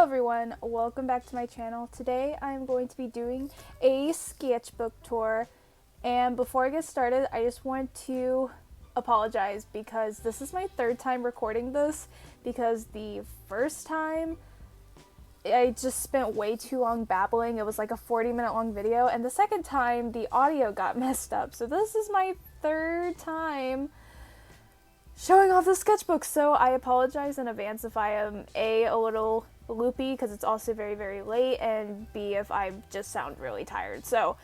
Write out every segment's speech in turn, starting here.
Hello everyone, welcome back to my channel. Today I'm going to be doing a sketchbook tour, and before I get started I just want to apologize because this is my third time recording this, because the first time I just spent way too long babbling. It was like a 40-minute long video, and the second time the audio got messed up. So this is my third time showing off the sketchbook, so I apologize in advance if I am a little loopy because it's also very late, and B, if I just sound really tired. So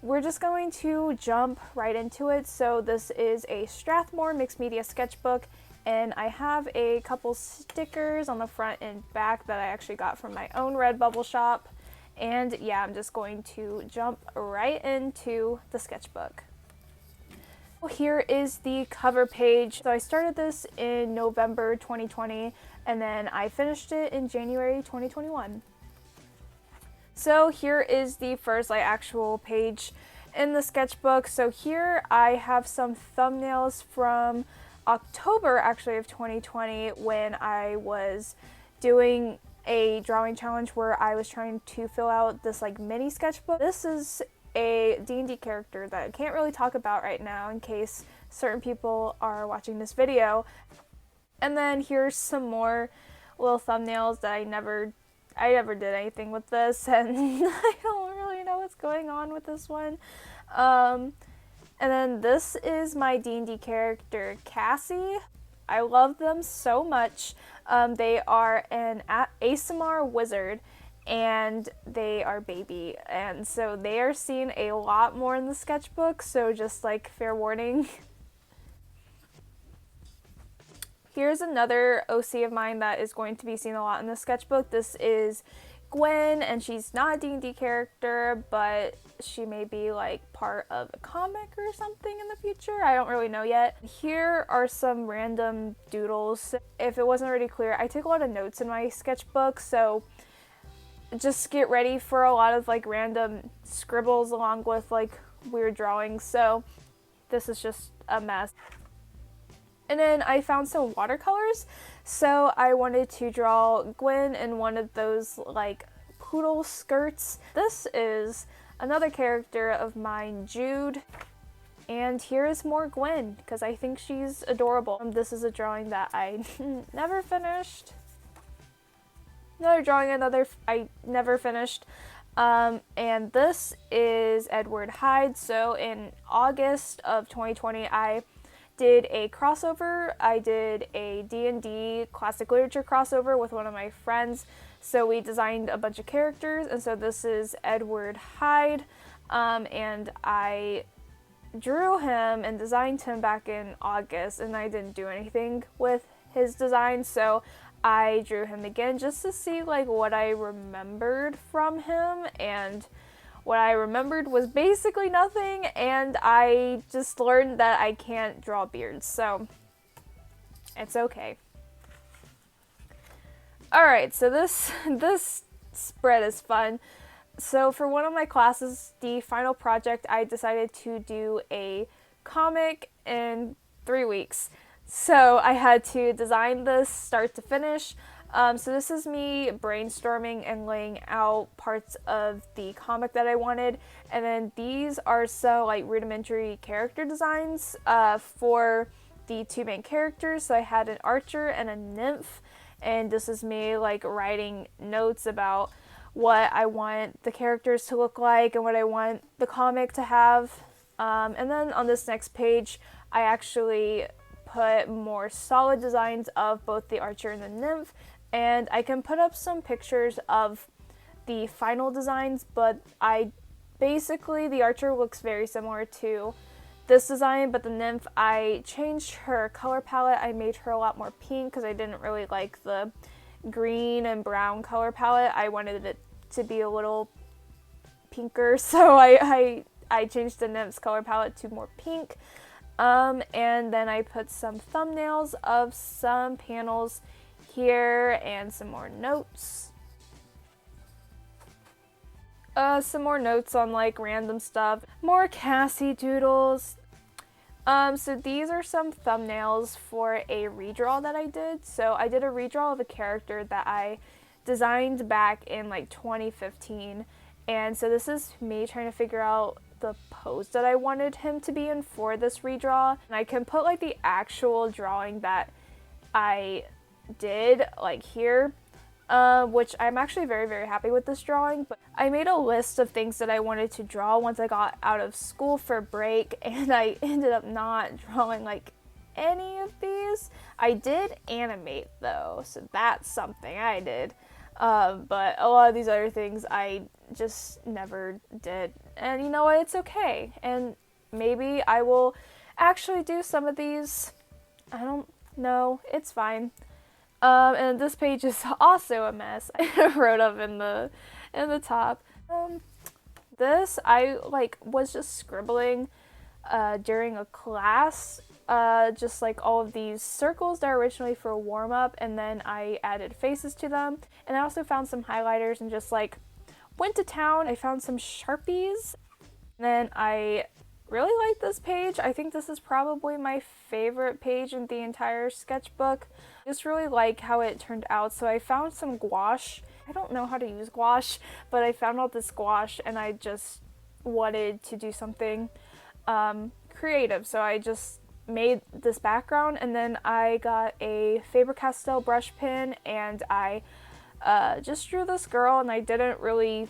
we're just going to jump right into it. So this is a Strathmore mixed media sketchbook, and I have a couple stickers on the front and back that I actually got from my own Redbubble shop. And yeah, I'm just going to jump right into the sketchbook. Here is the cover page. So I started this in November 2020, and then I finished it in January 2021. So here is the first actual page in the sketchbook. So here I have some thumbnails from October actually of 2020, when I was doing a drawing challenge where I was trying to fill out this mini sketchbook. This is a D&D character that I can't really talk about right now in case certain people are watching this video. And then here's some more little thumbnails that I never did anything with this, and I don't really know what's going on with this one. And then this is my D&D character, Cassie. I love them so much. They are an ASMR wizard, and they are baby, and so they are seen a lot more in the sketchbook, so just fair warning. Here's another OC of mine that is going to be seen a lot in the sketchbook. This is Gwen, and she's not a D&D character, but she may be part of a comic or something in the future. I don't really know yet. Here are some random doodles. If it wasn't already clear, I take a lot of notes in my sketchbook, so just get ready for a lot of random scribbles along with weird drawings. So this is just a mess. And then I found some watercolors, so I wanted to draw Gwen in one of those poodle skirts. This is another character of mine, Jude, and here is more Gwen because I think she's adorable. This is a drawing that I never finished. Another drawing I never finished. And this is Edward Hyde. So in August of 2020, I did a crossover. I did a D&D classic literature crossover with one of my friends. So we designed a bunch of characters, and so this is Edward Hyde. And I drew him and designed him back in August, and I didn't do anything with his design, so I drew him again just to see what I remembered from him, and what I remembered was basically nothing, and I just learned that I can't draw beards, so it's okay. Alright, so this spread is fun. So for one of my classes, the final project, I decided to do a comic in 3 weeks. So I had to design this start to finish. So this is me brainstorming and laying out parts of the comic that I wanted. And then these are some rudimentary character designs for the two main characters. So I had an archer and a nymph. And this is me writing notes about what I want the characters to look like and what I want the comic to have. And then on this next page, I actually put more solid designs of both the archer and the nymph, and I can put up some pictures of the final designs, but the archer looks very similar to this design, but the nymph, I changed her color palette. I made her a lot more pink because I didn't really like the green and brown color palette. I wanted it to be a little pinker, so I changed the nymph's color palette to more pink. And then I put some thumbnails of some panels here and some more notes. Some more notes on random stuff. More Cassie doodles. So these are some thumbnails for a redraw that I did. So I did a redraw of a character that I designed back in like 2015, and so this is me trying to figure out the pose that I wanted him to be in for this redraw. And I can put like the actual drawing that I did like here, which I'm actually very, very happy with this drawing. But I made a list of things that I wanted to draw once I got out of school for break, and I ended up not drawing like any of these. I did animate though, so that's something I did. But a lot of these other things I just never did. And you know what? It's okay. And maybe I will actually do some of these. I don't know. It's fine. And this page is also a mess. I wrote up in the top. This I like was just scribbling during a class. Just like all of these circles that are originally for warm up, and then I added faces to them. And I also found some highlighters and just like went to town. I found some Sharpies. And then I really like this page. I think this is probably my favorite page in the entire sketchbook. I just really like how it turned out. So I found some gouache. I don't know how to use gouache, but I found all this gouache and I just wanted to do something creative. So I just made this background, and then I got a Faber-Castell brush pen and I just drew this girl, and I didn't really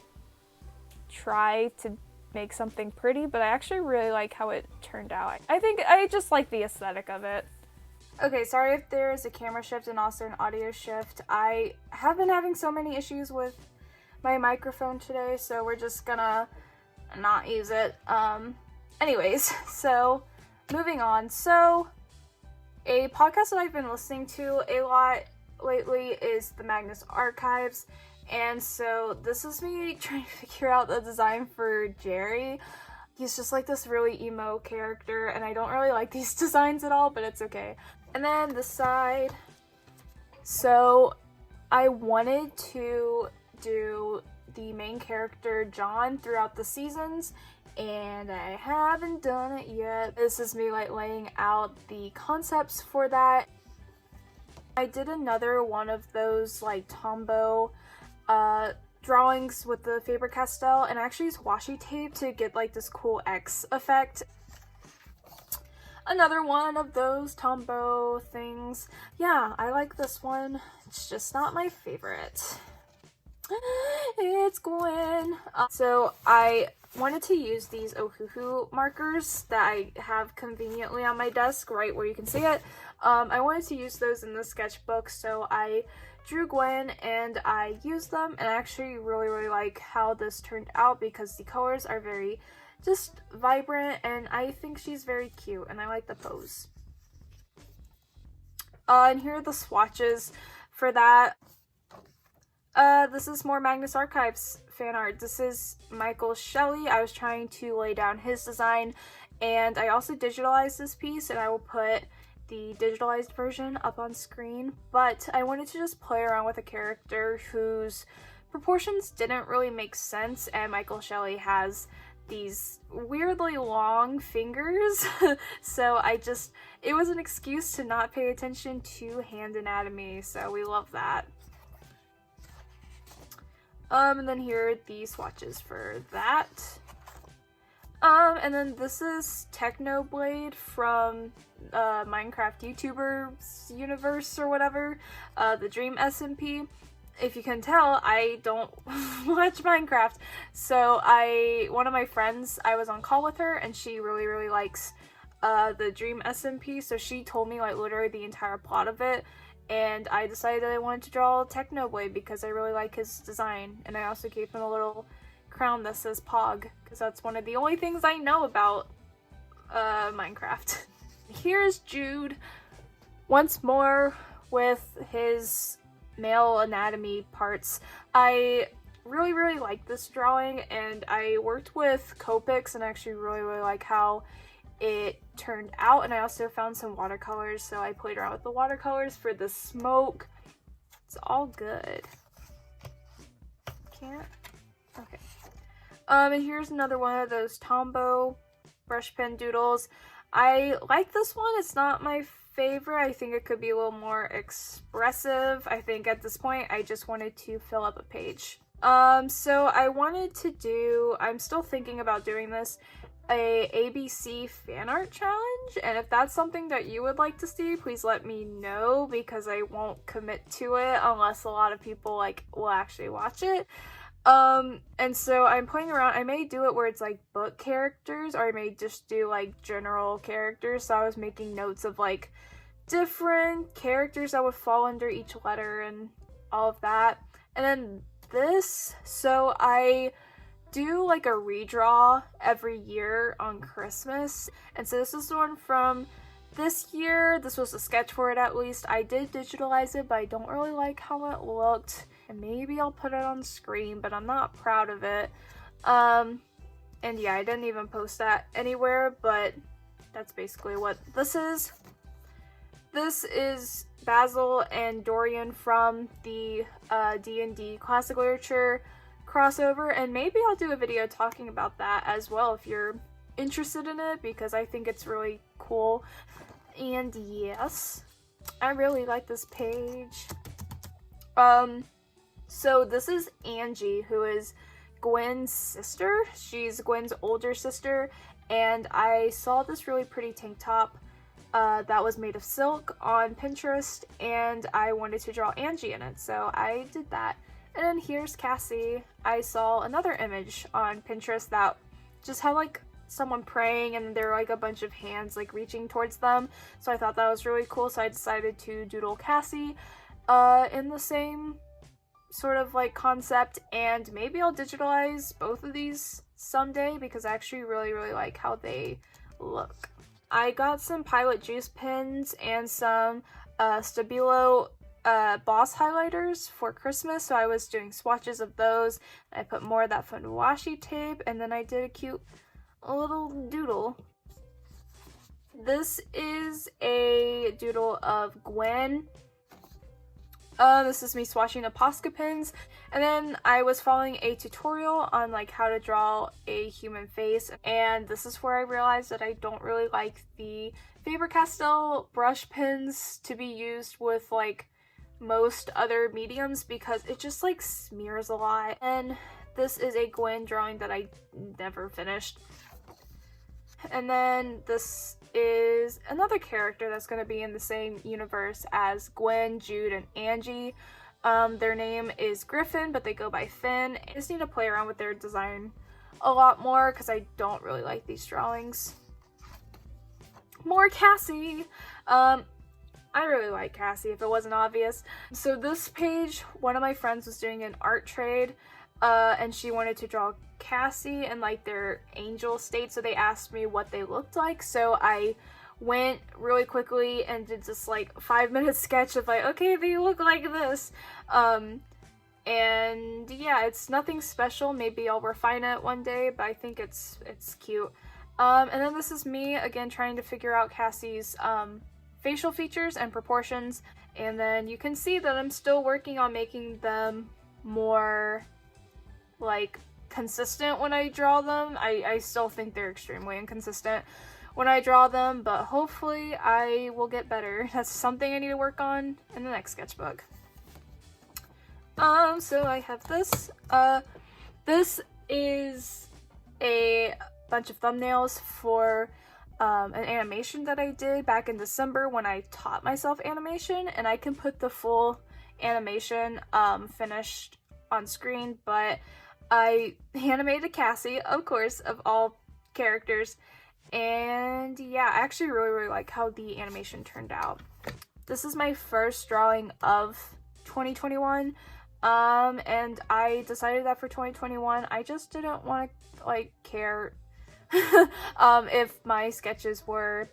try to make something pretty, but I actually really like how it turned out. I think I just like the aesthetic of it. Okay, sorry if there's a camera shift and also an audio shift. I have been having so many issues with my microphone today, so we're just gonna not use it. Anyways, so moving on. So a podcast that I've been listening to a lot lately is the Magnus Archives, and so this is me trying to figure out the design for Jerry. He's just like this really emo character, and I don't really like these designs at all, but it's okay. And then this side. So I wanted to do the main character John throughout the seasons, and I haven't done it yet. This is me like laying out the concepts for that. I did another one of those like Tombow drawings with the Faber-Castell, and I actually used washi tape to get like this cool X effect. Another one of those Tombow things. Yeah, I like this one. It's just not my favorite. It's Gwen. So I wanted to use these Ohuhu markers that I have conveniently on my desk right where you can see it. I wanted to use those in the sketchbook, so I drew Gwen and I used them, and I actually really like how this turned out because the colors are very just vibrant, and I think she's very cute, and I like the pose. And here are the swatches for that. This is more Magnus Archives fan art. This is Shelley. I was trying to lay down his design, and I also digitalized this piece, and I will put the digitalized version up on screen. But I wanted to just play around with a character whose proportions didn't really make sense, and Shelley has these weirdly long fingers. So it was an excuse to not pay attention to hand anatomy, so we love that. And then here are the swatches for that. And then this is Technoblade from Minecraft YouTuber's universe or whatever, the Dream SMP. If you can tell, I don't watch Minecraft. So one of my friends, I was on call with her, and she really likes the Dream SMP, so she told me like literally the entire plot of it, and I decided that I wanted to draw Technoblade because I really like his design, and I also gave him a little crown that says Pog, because that's one of the only things I know about Minecraft. Here's Jude once more with his male anatomy parts. I really like this drawing, and I worked with Copics and I actually really like how it turned out, and I also found some watercolors, so I played around with the watercolors for the smoke. It's all good. Can't? Okay. And here's another one of those Tombow brush pen doodles. I like this one. It's not my favorite. I think it could be a little more expressive. I think at this point I just wanted to fill up a page. So I wanted to do, I'm still thinking about doing this, a ABC fan art challenge, and if that's something that you would like to see, please let me know, because I won't commit to it unless a lot of people like will actually watch it. And so I'm playing around. I may do it where it's like book characters, or I may just do like general characters. So I was making notes of like different characters that would fall under each letter and all of that. And then this, so I do like a redraw every year on Christmas, and so this is the one from this year. This was a sketch for it, at least. I did digitalize it, but I don't really like how it looked, and maybe I'll put it on screen, but I'm not proud of it. And yeah, I didn't even post that anywhere, but that's basically what this is. This is Basil and Dorian from the D&D Classic Literature crossover, and maybe I'll do a video talking about that as well if you're interested in it, because I think it's really cool. And yes, I really like this page. So this is Angie, who is Gwen's sister. She's Gwen's older sister, and I saw this really pretty tank top that was made of silk on Pinterest, and I wanted to draw Angie in it, so I did that. And then here's Cassie. I saw another image on Pinterest that just had like someone praying, and there were like a bunch of hands like reaching towards them. So I thought that was really cool, so I decided to doodle Cassie in the same sort of like concept, and maybe I'll digitalize both of these someday, because I actually really like how they look. I got some Pilot Juice pens and some Stabilo Boss highlighters for Christmas, so I was doing swatches of those. I put more of that fun washi tape, and then I did a cute little doodle. This is a doodle of Gwen. This is me swatching the Posca pens, and then I was following a tutorial on like how to draw a human face, and this is where I realized that I don't really like the Faber-Castell brush pens to be used with like most other mediums, because it just like smears a lot. And this is a Gwen drawing that I never finished. And then this is another character that's going to be in the same universe as Gwen, Jude, and Angie. Their name is Griffin, but they go by Finn. I just need to play around with their design a lot more, because I don't really like these drawings. More Cassie! I really like Cassie, if it wasn't obvious. So this page, one of my friends was doing an art trade, and she wanted to draw Cassie and like their angel state, so they asked me what they looked like. So I went really quickly and did this like 5-minute sketch of like, okay, they look like this. And yeah, it's nothing special. Maybe I'll refine it one day, but I think it's cute. And then this is me again trying to figure out Cassie's facial features and proportions, and then you can see that I'm still working on making them more like consistent when I draw them. I still think they're extremely inconsistent when I draw them, but hopefully I will get better. That's something I need to work on in the next sketchbook. So I have this. This is a bunch of thumbnails for an animation that I did back in December when I taught myself animation, and I can put the full animation finished on screen, but I animated Cassie, of course, of all characters, and yeah, I actually really like how the animation turned out. This is my first drawing of 2021, and I decided that for 2021, I just didn't want to like care if my sketches were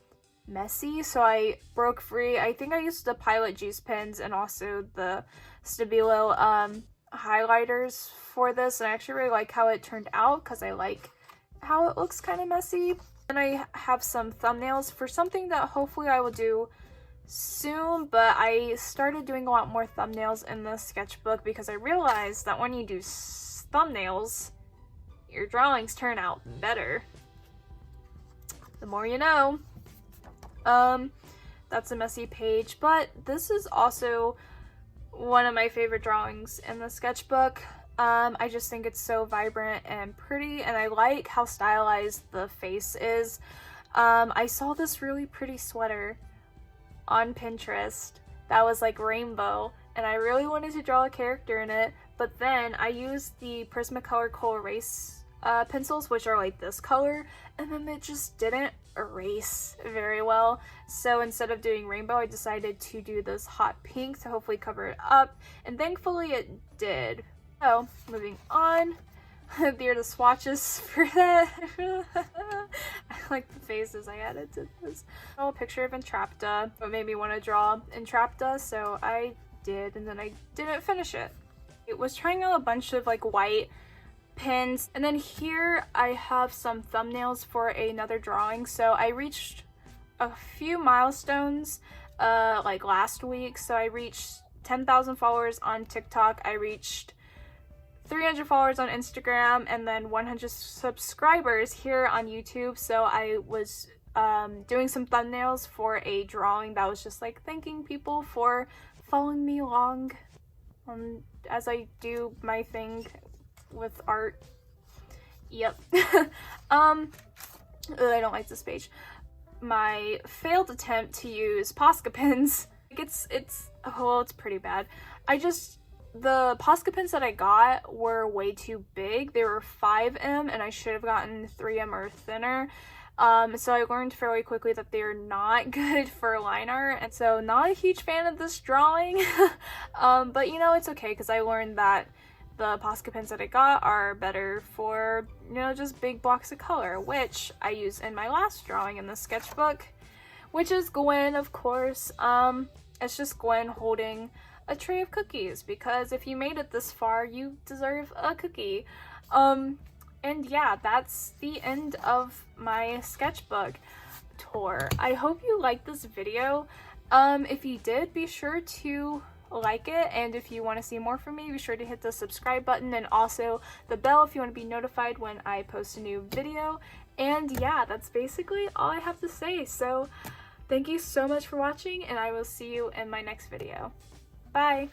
messy, so I broke free. I think I used the Pilot Juice pens and also the Stabilo highlighters for this, and I actually really like how it turned out, because I like how it looks kind of messy. And I have some thumbnails for something that hopefully I will do soon, but I started doing a lot more thumbnails in the sketchbook because I realized that when you do thumbnails, your drawings turn out better. The more you know. that's a messy page, but this is also one of my favorite drawings in the sketchbook. I just think it's so vibrant and pretty, and I like how stylized the face is. I saw this really pretty sweater on Pinterest that was like rainbow, and I really wanted to draw a character in it, but then I used the Prismacolor Kohl Erase pencils, which are like this color, and then it just didn't erase very well. So instead of doing rainbow, I decided to do this hot pink to hopefully cover it up, and thankfully it did. So moving on, there are the swatches for that. I like the faces I added to this. Oh, a picture of Entrapta. What made me want to draw Entrapta, so I did, and then I didn't finish it. It was trying out a bunch of like white pins, and then here I have some thumbnails for another drawing. So I reached a few milestones like last week. So I reached 10,000 followers on TikTok, I reached 300 followers on Instagram, and then 100 subscribers here on YouTube. So I was doing some thumbnails for a drawing that was just like thanking people for following me along as I do my thing with art. Yep. I don't like this page. My failed attempt to use Posca pens. It's pretty bad. The Posca pens that I got were way too big. They were 5M, and I should have gotten 3M or thinner. So I learned fairly quickly that they're not good for line art, and so not a huge fan of this drawing. But you know, it's okay, because I learned that the Posca pens that I got are better for, you know, just big blocks of color, which I use in my last drawing in the sketchbook, which is Gwen, of course. It's just Gwen holding a tray of cookies, because if you made it this far, you deserve a cookie. And yeah, that's the end of my sketchbook tour. I hope you liked this video. If you did, be sure to like it, and if you want to see more from me, be sure to hit the subscribe button and also the bell if you want to be notified when I post a new video. And yeah, that's basically all I have to say. So thank you so much for watching, and I will see you in my next video. Bye!